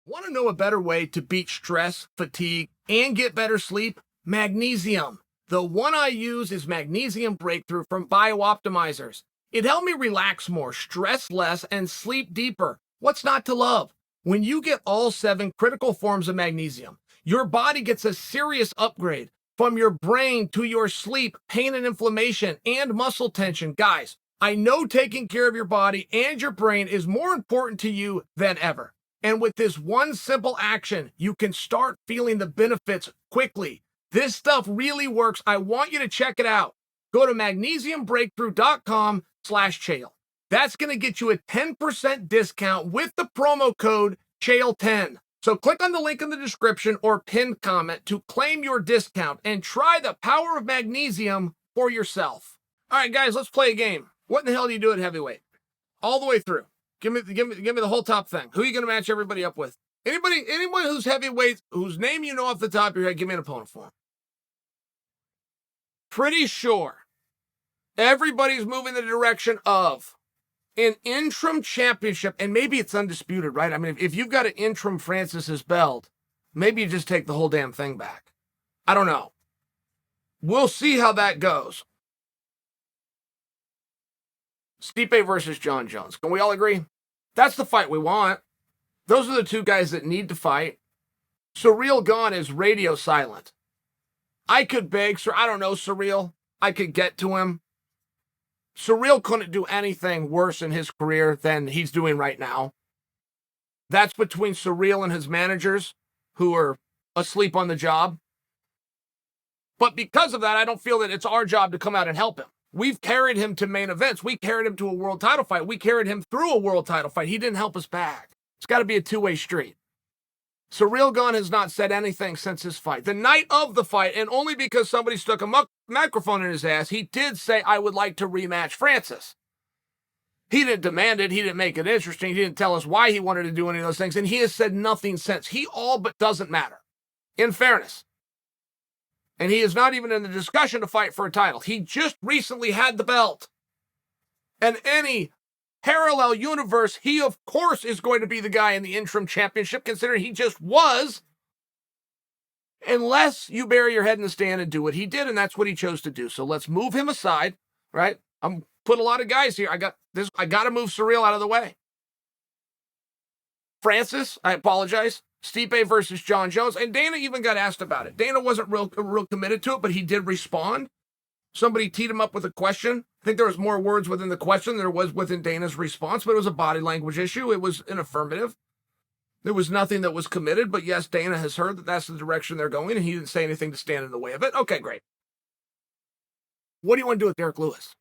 Want to know a better way to beat stress, fatigue, and get better sleep? Magnesium. The one I use is Magnesium Breakthrough from BioOptimizers. It helped me relax more, stress less, and sleep deeper. What's not to love? When you get all 7 critical forms of magnesium, your body gets a serious upgrade from your brain to your sleep, pain and inflammation, and muscle tension. Guys, I know taking care of your body and your brain is more important to you than ever. And with this one simple action, you can start feeling the benefits quickly. This stuff really works. I want you to check it out. Go to magnesiumbreakthrough.com/Chael. That's going to get you a 10% discount with the promo code Chael10. So click on the link in the description or pinned comment to claim your discount and try the power of magnesium for yourself. All right, guys, let's play a game. What in the hell do you do at heavyweight? All the way through. Give me the whole top thing. Who are you going to match everybody up with? Anyone who's heavyweight, whose name you know off the top of your head, give me an opponent for him. Pretty sure everybody's moving the direction of an interim championship, and maybe it's undisputed, right? I mean, if you've got an interim Francis's belt, maybe you just take the whole damn thing back. I don't know. We'll see how that goes. Stipe versus Jon Jones. Can we all agree? That's the fight we want. Those are the two guys that need to fight. Surreal Gone is radio silent. I could beg, I don't know, Surreal. I could get to him. Surreal couldn't do anything worse in his career than he's doing right now. That's between Surreal and his managers, who are asleep on the job. But because of that, I don't feel that it's our job to come out and help him. We've carried him to main events. We carried him to a world title fight. We carried him through a world title fight. He didn't help us back. It's got to be a two-way street. Surreal Gone has not said anything since his fight. The night of the fight, and only because somebody stuck a microphone in his ass, he did say, I would like to rematch Francis. He didn't demand it. He didn't make it interesting. He didn't tell us why he wanted to do any of those things. And he has said nothing since. He all but doesn't matter, in fairness. And he is not even in the discussion to fight for a title. He just recently had the belt. And any parallel universe, he of course is going to be the guy in the interim championship, considering he just was. Unless you bury your head in the stand and do what he did, and that's what he chose to do. So let's move him aside, right? I'm put a lot of guys here. I got to move Surreal out of the way. Francis, I apologize. Stipe versus Jon Jones. And Dana even got asked about it. Dana wasn't real committed to it, but he did respond. Somebody teed him up with a question. I think there was more words within the question than there was within Dana's response, but it was a body language issue. It was an affirmative. There was nothing that was committed, but yes, Dana has heard that that's the direction they're going, and he didn't say anything to stand in the way of it. Okay, great. What do you want to do with Derrick Lewis?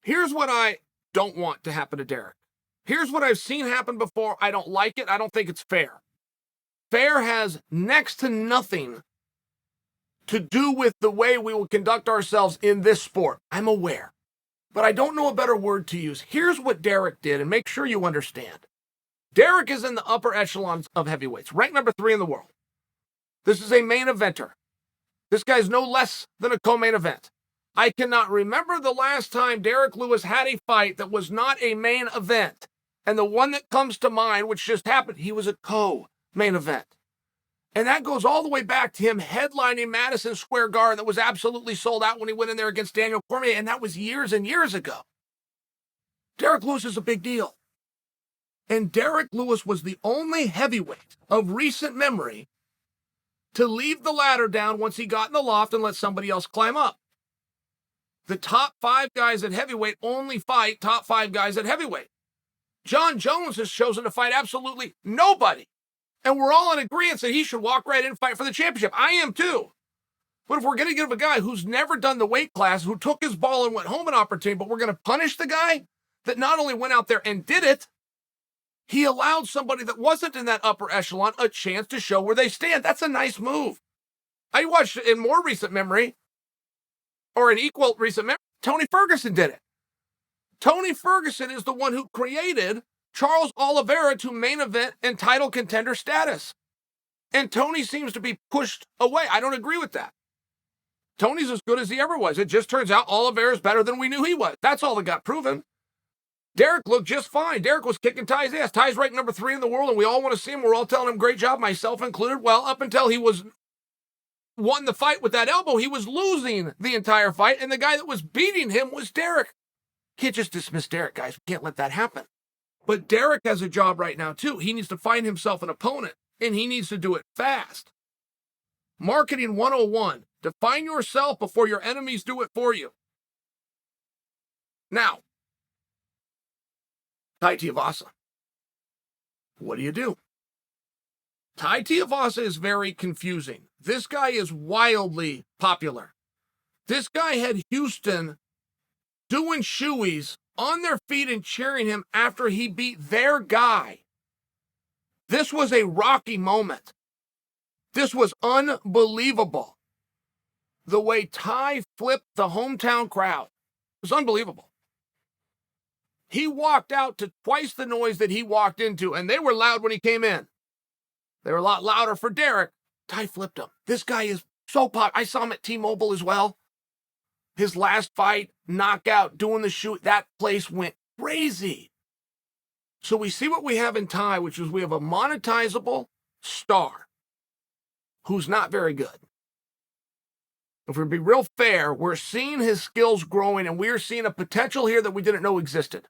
Here's what I don't want to happen to Derrick. Here's what I've seen happen before. I don't like it. I don't think it's fair. Fair has next to nothing to do with the way we will conduct ourselves in this sport. I'm aware. But I don't know a better word to use. Here's what Derrick did, and make sure you understand. Derrick is in the upper echelons of heavyweights, ranked number 3 in the world. This is a main eventer. This guy's no less than a co-main event. I cannot remember the last time Derrick Lewis had a fight that was not a main event. And the one that comes to mind, which just happened, he was a co-main event. And that goes all the way back to him headlining Madison Square Garden that was absolutely sold out when he went in there against Daniel Cormier, and that was years and years ago. Derrick Lewis is a big deal. And Derrick Lewis was the only heavyweight of recent memory to leave the ladder down once he got in the loft and let somebody else climb up. The top 5 guys at heavyweight only fight top 5 guys at heavyweight. Jon Jones has chosen to fight absolutely nobody. And we're all in agreement that he should walk right in and fight for the championship. I am too. But if we're going to give a guy who's never done the weight class, who took his ball and went home an opportunity, but we're going to punish the guy that not only went out there and did it, he allowed somebody that wasn't in that upper echelon a chance to show where they stand. That's a nice move. I watched in more recent memory, or in equal recent memory, Tony Ferguson did it. Tony Ferguson is the one who created Charles Oliveira to main event and title contender status. And Tony seems to be pushed away. I don't agree with that. Tony's as good as he ever was. It just turns out Oliveira's better than we knew he was. That's all that got proven. Derrick looked just fine. Derrick was kicking Tai's ass. Tai's ranked number 3 in the world, and we all want to see him. We're all telling him great job, myself included. Well, up until he won the fight with that elbow, he was losing the entire fight, and the guy that was beating him was Derrick. Can't just dismiss Derrick, guys. We can't let that happen. But Derrick has a job right now, too. He needs to find himself an opponent, and he needs to do it fast. Marketing 101. Define yourself before your enemies do it for you. Now, Tai Tuivasa. What do you do? Tai Tuivasa is very confusing. This guy is wildly popular. This guy had Houston doing shoeies on their feet and cheering him after he beat their guy. This was a rocky moment. This was unbelievable. The way Tai flipped the hometown crowd was unbelievable. He walked out to twice the noise that he walked into, and they were loud when he came in. They were a lot louder for Derrick. Tai flipped him. This guy is so popular. I saw him at T-Mobile as well. His last fight, knockout, doing the shoot, that place went crazy. So we see what we have in Tai, which is we have a monetizable star who's not very good. If we're to be real fair, we're seeing his skills growing, and we're seeing a potential here that we didn't know existed.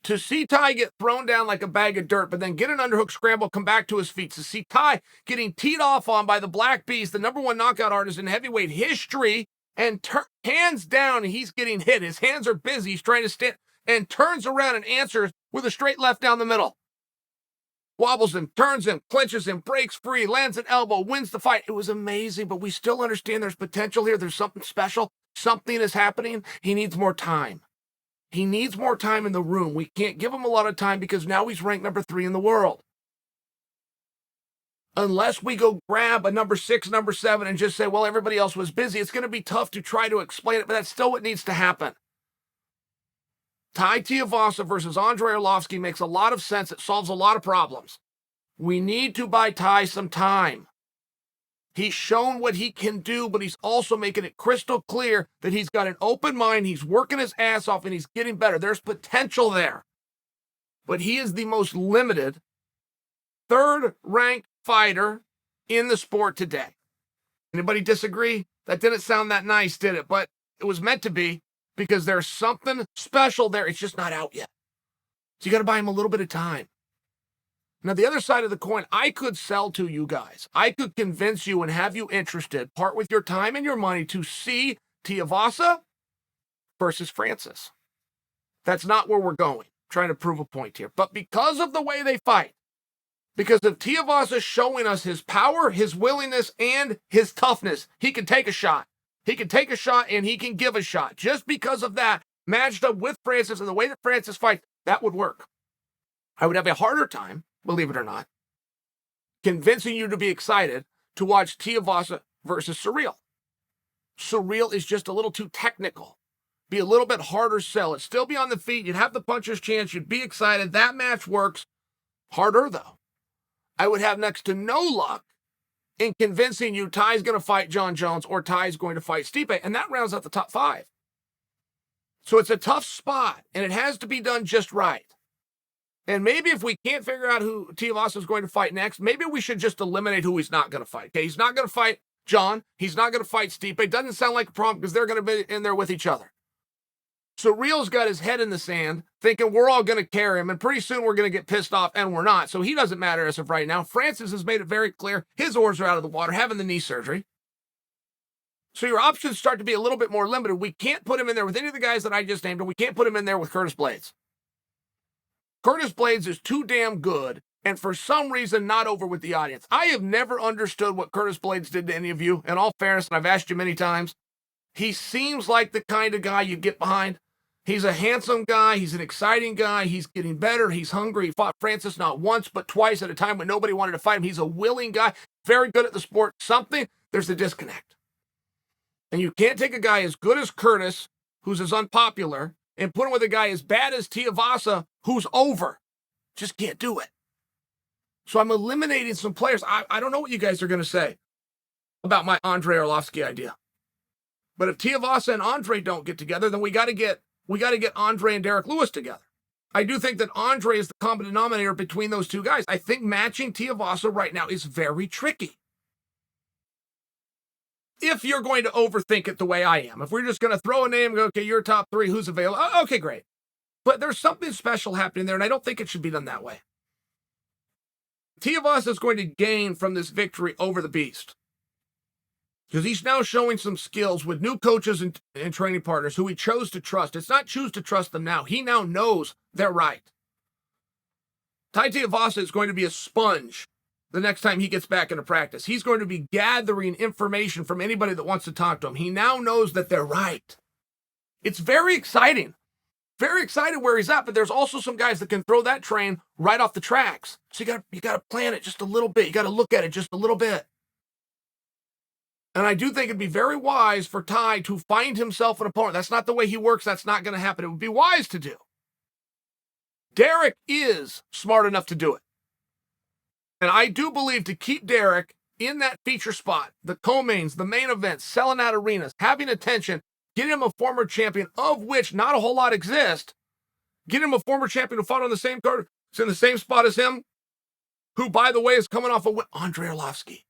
To see Tai get thrown down like a bag of dirt, but then get an underhook scramble, come back to his feet. To see Tai getting teed off on by the Black Beast, the number 1 knockout artist in heavyweight history, and hands down, and he's getting hit. His hands are busy. He's trying to stand, and turns around and answers with a straight left down the middle. Wobbles him, turns him, clinches him, breaks free, lands an elbow, wins the fight. It was amazing, but we still understand there's potential here. There's something special. Something is happening. He needs more time. He needs more time in the room. We can't give him a lot of time because now he's ranked number 3 in the world. Unless we go grab a number 6, number 7, and just say, well, everybody else was busy, it's going to be tough to try to explain it, but that's still what needs to happen. Tai Tuivasa versus Andrei Arlovski makes a lot of sense. It solves a lot of problems. We need to buy Tai some time. He's shown what he can do, but he's also making it crystal clear that he's got an open mind, he's working his ass off, and he's getting better. There's potential there. But he is the most limited, 3rd-ranked fighter in the sport today. Anybody disagree? That didn't sound that nice, did it? But it was meant to be, because there's something special there. It's just not out yet. So you got to buy him a little bit of time. Now, the other side of the coin, I could sell to you guys. I could convince you and have you interested, part with your time and your money, to see Tuivasa versus Francis. That's not where we're going, trying to prove a point here. But because of the way they fight, because of Tuivasa showing us his power, his willingness, and his toughness, he can take a shot. He can take a shot and he can give a shot. Just because of that, matched up with Francis and the way that Francis fights, that would work. I would have a harder time, believe it or not, convincing you to be excited to watch Tuivasa versus Surreal. Surreal is just a little too technical. Be a little bit harder sell. It'd still be on the feet. You'd have the puncher's chance. You'd be excited. That match works. Harder, though. I would have next to no luck in convincing you Tai's going to fight Jon Jones or Tai's going to fight Stipe, and that rounds out the top 5. So it's a tough spot, and it has to be done just right. And maybe if we can't figure out who Tuivasa is going to fight next, maybe we should just eliminate who he's not going to fight. Okay, he's not going to fight Jon. He's not going to fight Stipe. It doesn't sound like a problem because they're going to be in there with each other. So Real's got his head in the sand, thinking we're all going to carry him, and pretty soon we're going to get pissed off, and we're not. So he doesn't matter as of right now. Francis has made it very clear his oars are out of the water, having the knee surgery. So your options start to be a little bit more limited. We can't put him in there with any of the guys that I just named, and we can't put him in there with Curtis Blades. Curtis Blades is too damn good, and for some reason not over with the audience. I have never understood what Curtis Blades did to any of you. In all fairness, and I've asked you many times, he seems like the kind of guy you get behind. He's a handsome guy. He's an exciting guy. He's getting better. He's hungry. He fought Francis not once, but twice at a time when nobody wanted to fight him. He's a willing guy, very good at the sport. There's a disconnect. And you can't take a guy as good as Curtis, who's as unpopular, and put him with a guy as bad as Tuivasa, who's over. Just can't do it. So I'm eliminating some players. I don't know what you guys are going to say about my Andrei Arlovski idea. But if Tuivasa and Andre don't get together, then we got to get Andre and Derrick Lewis together. I do think that Andre is the common denominator between those two guys. I think matching Tuivasa right now is very tricky. If you're going to overthink it the way I am, if we're just going to throw a name and go, okay, you're top three, who's available? Oh, okay, great. But there's something special happening there, and I don't think it should be done that way. Tuivasa is going to gain from this victory over the Beast, because he's now showing some skills with new coaches and training partners who he chose to trust. It's not choose to trust them now. He now knows they're right. Tai Tuivasa is going to be a sponge the next time he gets back into practice. He's going to be gathering information from anybody that wants to talk to him. He now knows that they're right. It's very exciting. Very excited where he's at, but there's also some guys that can throw that train right off the tracks. So you got to plan it just a little bit. You got to look at it just a little bit. And I do think it'd be very wise for Tai to find himself an opponent. That's not the way he works. That's not going to happen. It would be wise to do. Derrick is smart enough to do it. And I do believe to keep Derrick in that feature spot, the co-mains, the main events, selling out arenas, having attention, get him a former champion, of which not a whole lot exist. Get him a former champion who fought on the same card, is in the same spot as him, who, by the way, is coming off a win, Andrei Arlovski.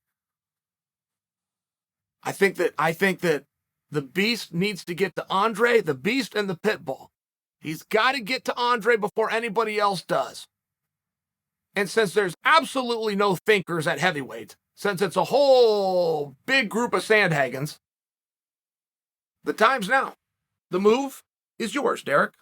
I think that the Beast needs to get to Andre, the Beast and the Pitbull. He's got to get to Andre before anybody else does. And since there's absolutely no thinkers at heavyweight, since it's a whole big group of Sandhagens, the time's now. The move is yours, Derrick.